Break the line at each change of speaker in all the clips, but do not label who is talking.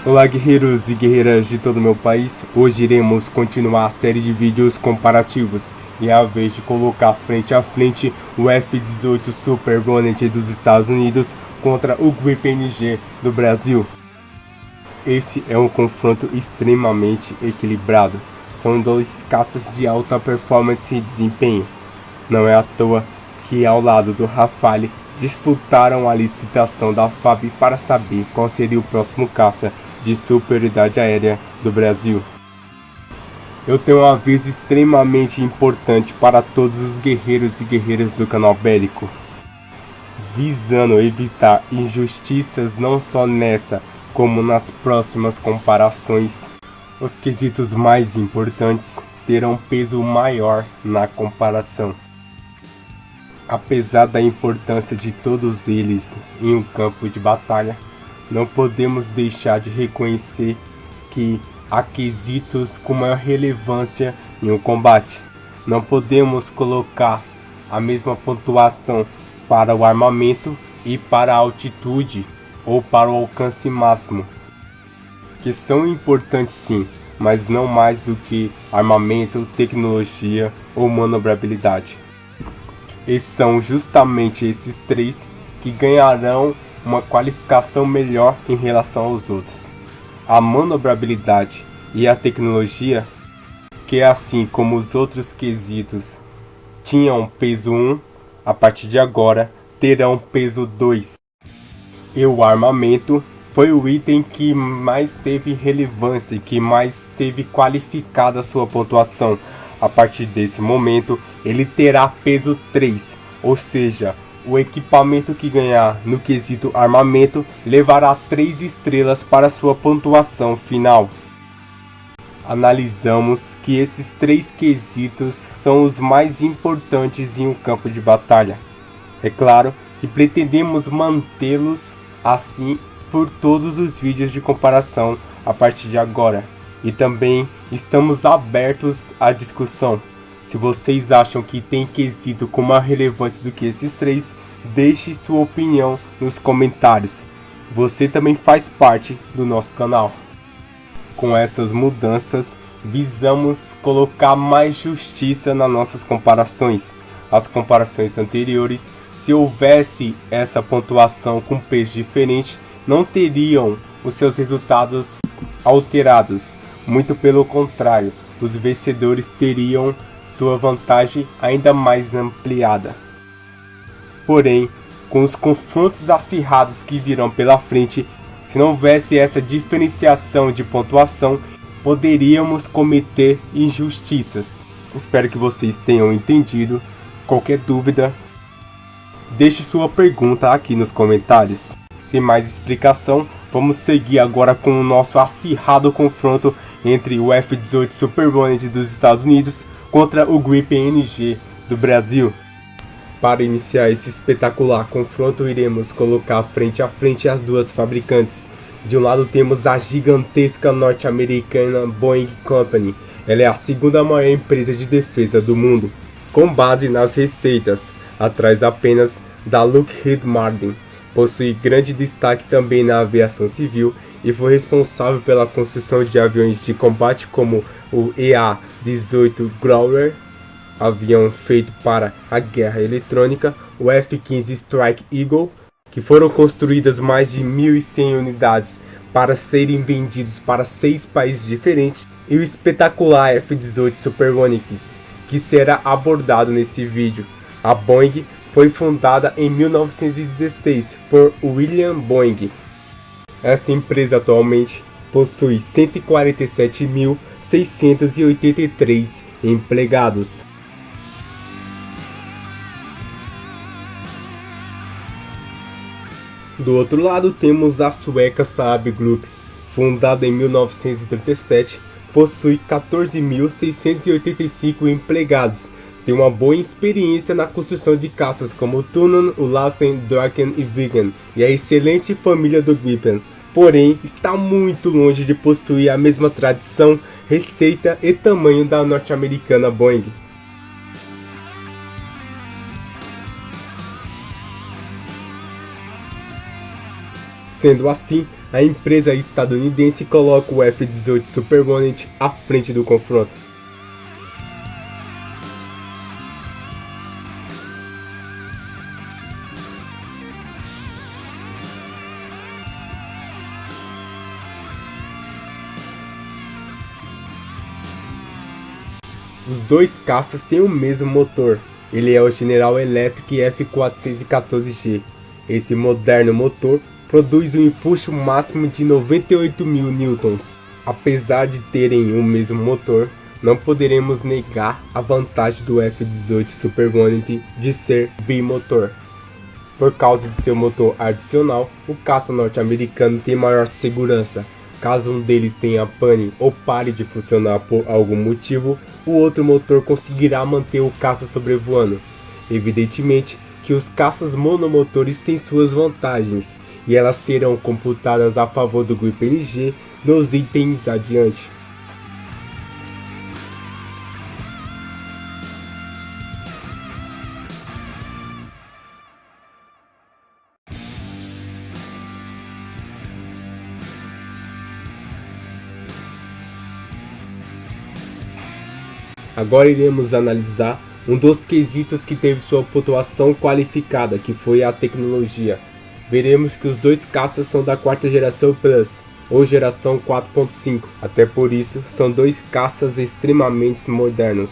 Olá guerreiros e guerreiras de todo o meu país, hoje iremos continuar a série de vídeos comparativos e é a vez de colocar frente a frente o F-18 Super Hornet dos Estados Unidos contra o Gripen NG do Brasil. Esse é um confronto extremamente equilibrado, são dois caças de alta performance e desempenho. Não é à toa que ao lado do Rafale disputaram a licitação da FAB para saber qual seria o próximo caça de superioridade aérea do Brasil. Eu tenho um aviso extremamente importante para todos os guerreiros e guerreiras do canal Bélico, visando evitar injustiças não só nessa como nas próximas comparações. Os quesitos mais importantes terão peso maior na comparação. Apesar da importância de todos eles em um campo de batalha, não podemos deixar de reconhecer que há quesitos com maior relevância em um combate. Não podemos colocar a mesma pontuação para o armamento e para a altitude ou para o alcance máximo, que são importantes sim, mas não mais do que armamento, tecnologia ou manobrabilidade. E são justamente esses três que ganharão uma qualificação melhor em relação aos outros. A manobrabilidade e a tecnologia, que assim como os outros quesitos tinham peso 1, a partir de agora terão peso 2. E o armamento foi o item que mais teve relevância e que mais teve qualificada a sua pontuação. A partir desse momento ele terá peso 3, ou seja, o equipamento que ganhar no quesito armamento levará 3 estrelas para sua pontuação final. Analisamos que esses 3 quesitos são os mais importantes em um campo de batalha. É claro que pretendemos mantê-los assim por todos os vídeos de comparação a partir de agora. E também estamos abertos à discussão. Se vocês acham que tem quesito com maior relevância do que esses 3, deixe sua opinião nos comentários. Você também faz parte do nosso canal. Com essas mudanças, visamos colocar mais justiça nas nossas comparações. As comparações anteriores, se houvesse essa pontuação com peso diferente, não teriam os seus resultados alterados. Muito pelo contrário, os vencedores teriam sua vantagem ainda mais ampliada. Porém, com os confrontos acirrados que virão pela frente, se não houvesse essa diferenciação de pontuação, poderíamos cometer injustiças. Espero que vocês tenham entendido. Qualquer dúvida, deixe sua pergunta aqui nos comentários. Sem mais explicação, vamos seguir agora com o nosso acirrado confronto entre o F-18 Super Hornet dos Estados Unidos contra o Gripen NG do Brasil. Para iniciar esse espetacular confronto, iremos colocar frente a frente as duas fabricantes. De um lado temos a gigantesca norte-americana Boeing Company. Ela é a segunda maior empresa de defesa do mundo, com base nas receitas, atrás apenas da Lockheed Martin. Possui grande destaque também na aviação civil e foi responsável pela construção de aviões de combate como o EA-18 Growler, avião feito para a guerra eletrônica, o F-15 Strike Eagle, que foram construídas mais de 1.100 unidades para serem vendidos para 6 países diferentes, e o espetacular F-18 Super Hornet, que será abordado nesse vídeo. A Boeing foi fundada em 1916 por William Boeing. Essa empresa atualmente possui 147.683 empregados. Do outro lado temos a sueca Saab Group, fundada em 1937, possui 14.685 empregados. Tem uma boa experiência na construção de caças como o Tunnan, o Lassen, Draken e Viggen, e a excelente família do Gripen. Porém, está muito longe de possuir a mesma tradição, receita e tamanho da norte-americana Boeing. Sendo assim, a empresa estadunidense coloca o F-18 Super Hornet à frente do confronto. Os dois caças têm o mesmo motor, ele é o General Electric F414G. Esse moderno motor produz um empuxo máximo de 98.000 newtons. Apesar de terem o mesmo motor, não poderemos negar a vantagem do F-18 Super Hornet de ser bimotor. Por causa de seu motor adicional, o caça norte-americano tem maior segurança. Caso um deles tenha pane ou pare de funcionar por algum motivo, o outro motor conseguirá manter o caça sobrevoando. Evidentemente que os caças monomotores têm suas vantagens, e elas serão computadas a favor do grupo NG nos itens adiante. Agora iremos analisar um dos quesitos que teve sua pontuação qualificada, que foi a tecnologia. Veremos que os dois caças são da quarta geração Plus, ou geração 4.5, até por isso são dois caças extremamente modernos.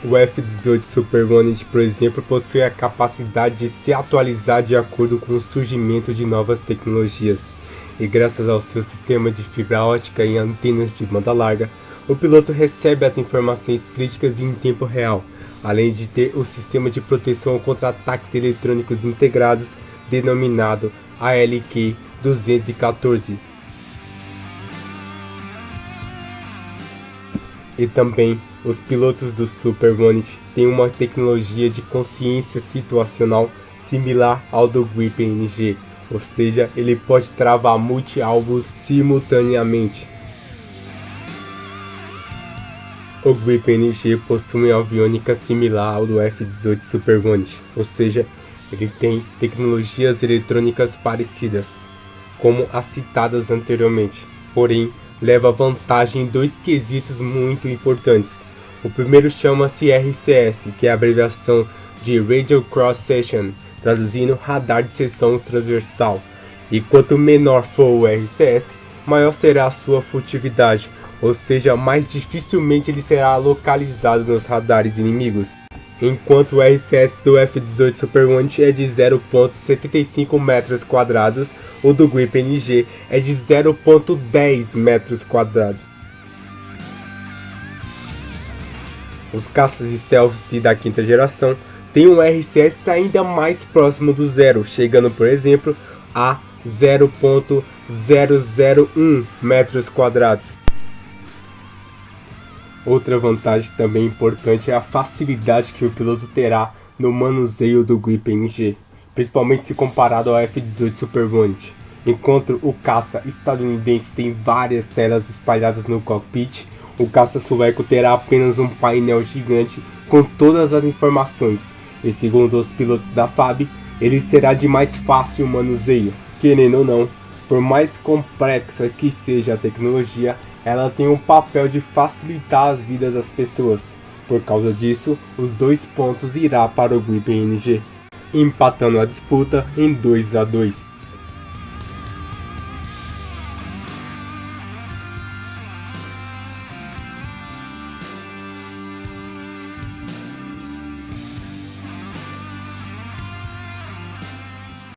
O F-18 Super Hornet, por exemplo, possui a capacidade de se atualizar de acordo com o surgimento de novas tecnologias, e graças ao seu sistema de fibra ótica e antenas de banda larga, o piloto recebe as informações críticas em tempo real, além de ter o sistema de proteção contra ataques eletrônicos integrados, denominado ALQ-214. E também, os pilotos do Super Hornet têm uma tecnologia de consciência situacional similar ao do Grip NG, ou seja, ele pode travar multi-alvos simultaneamente. O Grip NG possui uma aviônica similar ao do F-18 Super Hornet, ou seja, ele tem tecnologias eletrônicas parecidas, como as citadas anteriormente, porém leva vantagem em dois quesitos muito importantes. O primeiro chama-se RCS, que é a abreviação de Radio Cross Section, traduzindo radar de seção transversal, e quanto menor for o RCS, maior será a sua furtividade, ou seja, mais dificilmente ele será localizado nos radares inimigos. Enquanto o RCS do F-18 Super Hornet é de 0,75 metros quadrados, o do Grip NG é de 0,10 metros quadrados. Os caças stealth da quinta geração têm um RCS ainda mais próximo do zero, chegando por exemplo a 0,001 metros quadrados. Outra vantagem também importante é a facilidade que o piloto terá no manuseio do Grip NG, principalmente se comparado ao F-18 Super Hornet. Enquanto o caça estadunidense tem várias telas espalhadas no cockpit, o caça sueco terá apenas um painel gigante com todas as informações, e segundo os pilotos da FAB, ele será de mais fácil manuseio. Querendo ou não, por mais complexa que seja a tecnologia, ela tem um papel de facilitar as vidas das pessoas. Por causa disso, os 2 pontos irá para o Grip NG, empatando a disputa em 2-2.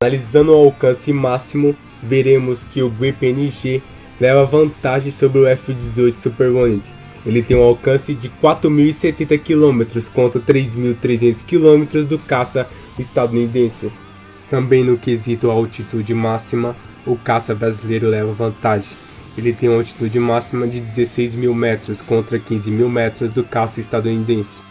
Analisando o alcance máximo, veremos que o Grip NG leva vantagem sobre o F-18 Super Hornet. Ele tem um alcance de 4.070 km contra 3.300 km do caça estadunidense. Também no quesito altitude máxima, o caça brasileiro leva vantagem. Ele tem uma altitude máxima de 16.000 metros contra 15.000 metros do caça estadunidense.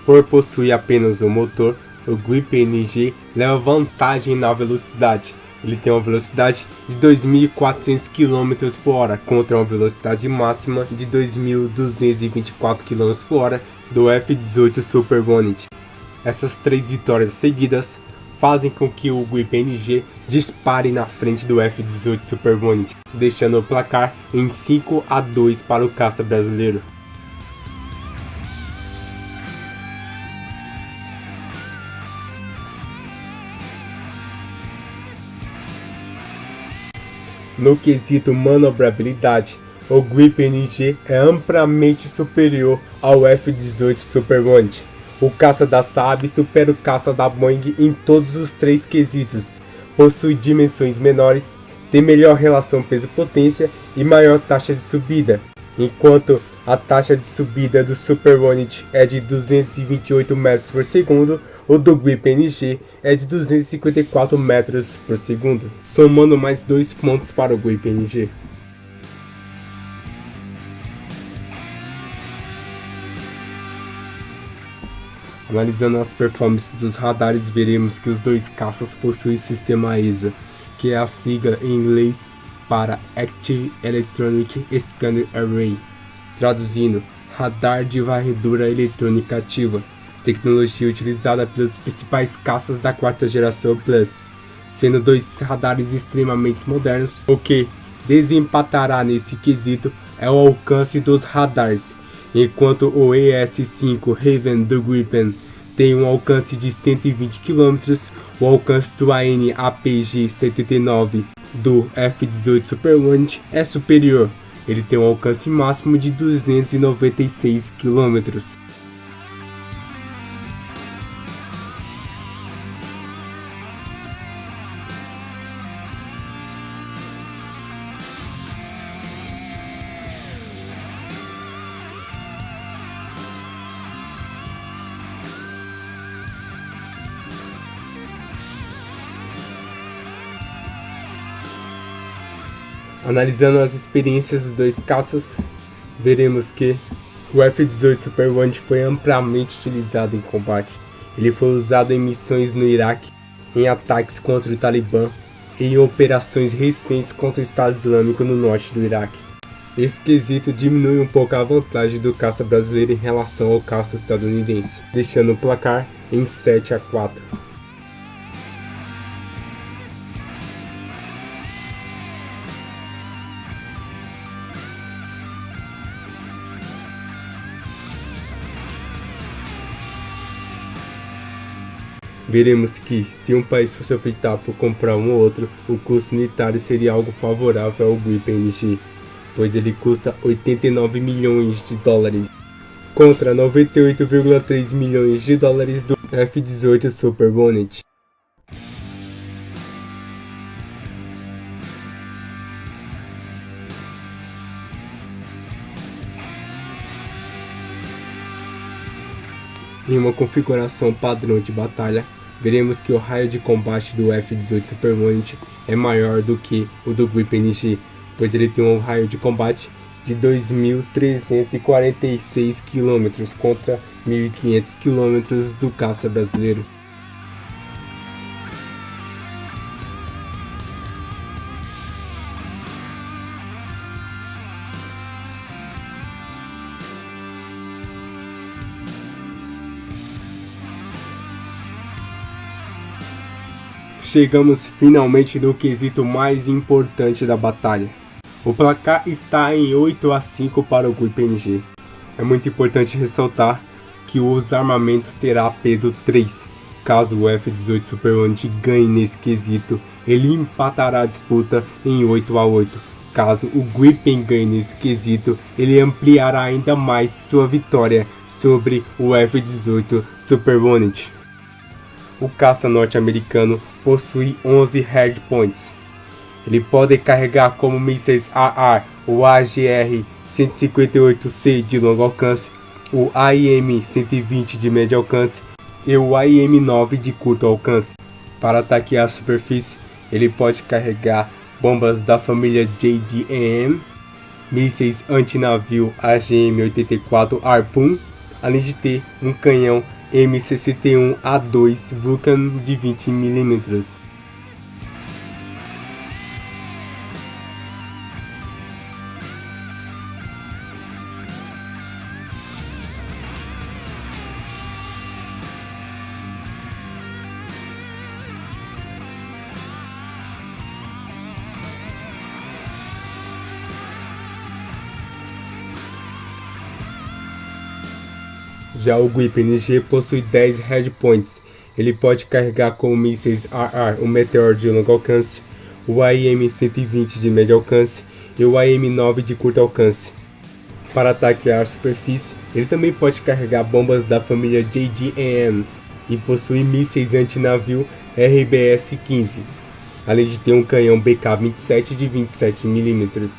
Por possuir apenas um motor, o Grip NG leva vantagem na velocidade. Ele tem uma velocidade de 2.400 km por hora contra uma velocidade máxima de 2.224 km por hora do F-18 Super Hornet. Essas 3 vitórias seguidas fazem com que o GUI-PNG dispare na frente do F-18 Super Hornet, deixando o placar em 5-2 para o caça brasileiro. No quesito manobrabilidade, o GUI-PNG é amplamente superior ao F-18 Super Hornet. O caça da Saab supera o caça da Boeing em todos os três quesitos, possui dimensões menores, tem melhor relação peso-potência e maior taxa de subida, enquanto a taxa de subida do Super Hornet é de 228 metros por segundo, o do GUI-PNG é de 254 metros por segundo, somando mais 2 pontos para o GUI-PNG. Analisando as performances dos radares, veremos que os dois caças possuem o sistema ESA, que é a sigla em inglês para Active Electronic Scanner Array, traduzindo, radar de varredura eletrônica ativa, tecnologia utilizada pelos principais caças da quarta geração Plus, sendo dois radares extremamente modernos. O que desempatará nesse quesito é o alcance dos radares, enquanto o ES-5 Raven do Gripen tem um alcance de 120 km, o alcance do AN/APG-79 do F-18 Super Hornet é superior, ele tem um alcance máximo de 296 km. Analisando as experiências dos dois caças, veremos que o F-18 Super Hornet foi amplamente utilizado em combate. Ele foi usado em missões no Iraque, em ataques contra o Talibã e em operações recentes contra o Estado Islâmico no norte do Iraque. Esse quesito diminui um pouco a vantagem do caça brasileiro em relação ao caça estadunidense, deixando o placar em 7-4. Veremos que, se um país fosse optar por comprar um ou outro, o custo unitário seria algo favorável ao GUI-PNG, pois ele custa 89 milhões de dólares, contra 98,3 milhões de dólares do F-18 Super Hornet. Em uma configuração padrão de batalha, veremos que o raio de combate do F-18 Super Hornet é maior do que o do GUI-PNG, pois ele tem um raio de combate de 2.346 km contra 1.500 km do caça brasileiro. Chegamos finalmente no quesito mais importante da batalha. O placar está em 8-5 para o GUI-PNG. É muito importante ressaltar que os armamentos terá peso 3. Caso o F-18 Super Hornet ganhe nesse quesito, ele empatará a disputa em 8-8. Caso o Gripen ganhe nesse quesito, ele ampliará ainda mais sua vitória sobre o F-18 Super Hornet. O caça norte-americano possui 11 hardpoints. Ele pode carregar como mísseis AR o AGR-158C de longo alcance, o AIM-120 de médio alcance e o AIM-9 de curto alcance. Para ataque à superfície, ele pode carregar bombas da família JDAM, mísseis antinavio AGM-84 Harpoon, além de ter um canhão M61A2 Vulcan de 20 mm. Já o GUI-PNG possui 10 Hardpoints. Ele pode carregar com mísseis AA, o Meteor de longo alcance, o AIM-120 de médio alcance e o AIM-9 de curto alcance. Para ataque à superfície, ele também pode carregar bombas da família JDAM e possui mísseis antinavio RBS-15, além de ter um canhão BK-27 de 27 mm.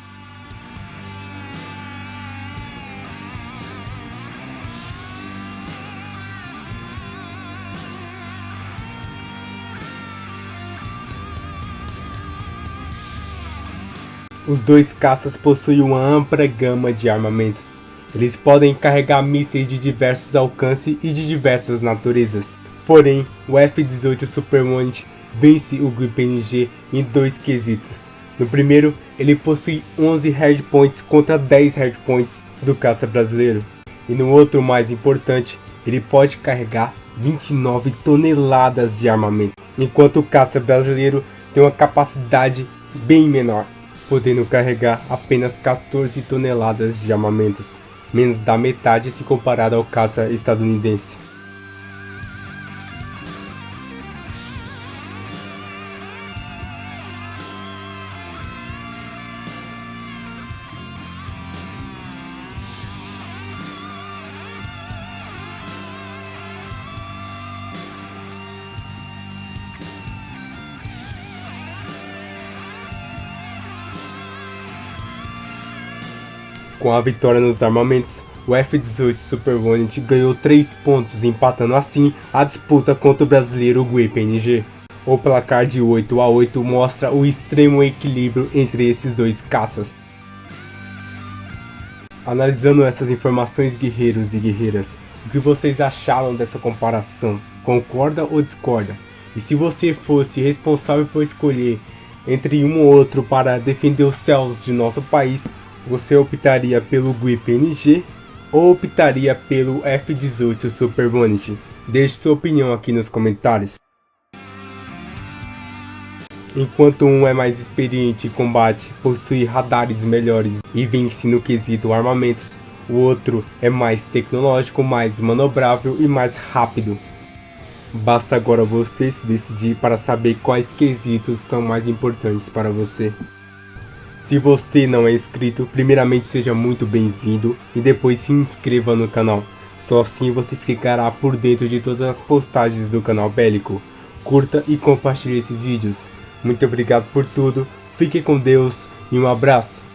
Os dois caças possuem uma ampla gama de armamentos. Eles podem carregar mísseis de diversos alcances e de diversas naturezas. Porém, o F-18 Super Hornet vence o GUI-PNG em dois quesitos. No primeiro, ele possui 11 hardpoints contra 10 hardpoints do caça brasileiro. E no outro, mais importante, ele pode carregar 29 toneladas de armamento, enquanto o caça brasileiro tem uma capacidade bem menor, podendo carregar apenas 14 toneladas de armamentos, menos da metade se comparado ao caça estadunidense. Com a vitória nos armamentos, o F-18 Super Hornet ganhou 3 pontos, empatando assim a disputa contra o brasileiro GUI-PNG. O placar de 8-8 mostra o extremo equilíbrio entre esses dois caças. Analisando essas informações, guerreiros e guerreiras, o que vocês acharam dessa comparação? Concorda ou discorda? E se você fosse responsável por escolher entre um ou outro para defender os céus de nosso país, você optaria pelo GUI-PNG ou optaria pelo F-18 Super Hornet? Deixe sua opinião aqui nos comentários. Enquanto um é mais experiente em combate, possui radares melhores e vence no quesito armamentos, o outro é mais tecnológico, mais manobrável e mais rápido. Basta agora você se decidir para saber quais quesitos são mais importantes para você. Se você não é inscrito, primeiramente seja muito bem-vindo e depois se inscreva no canal. Só assim você ficará por dentro de todas as postagens do canal Bélico. Curta e compartilhe esses vídeos. Muito obrigado por tudo, fique com Deus e um abraço.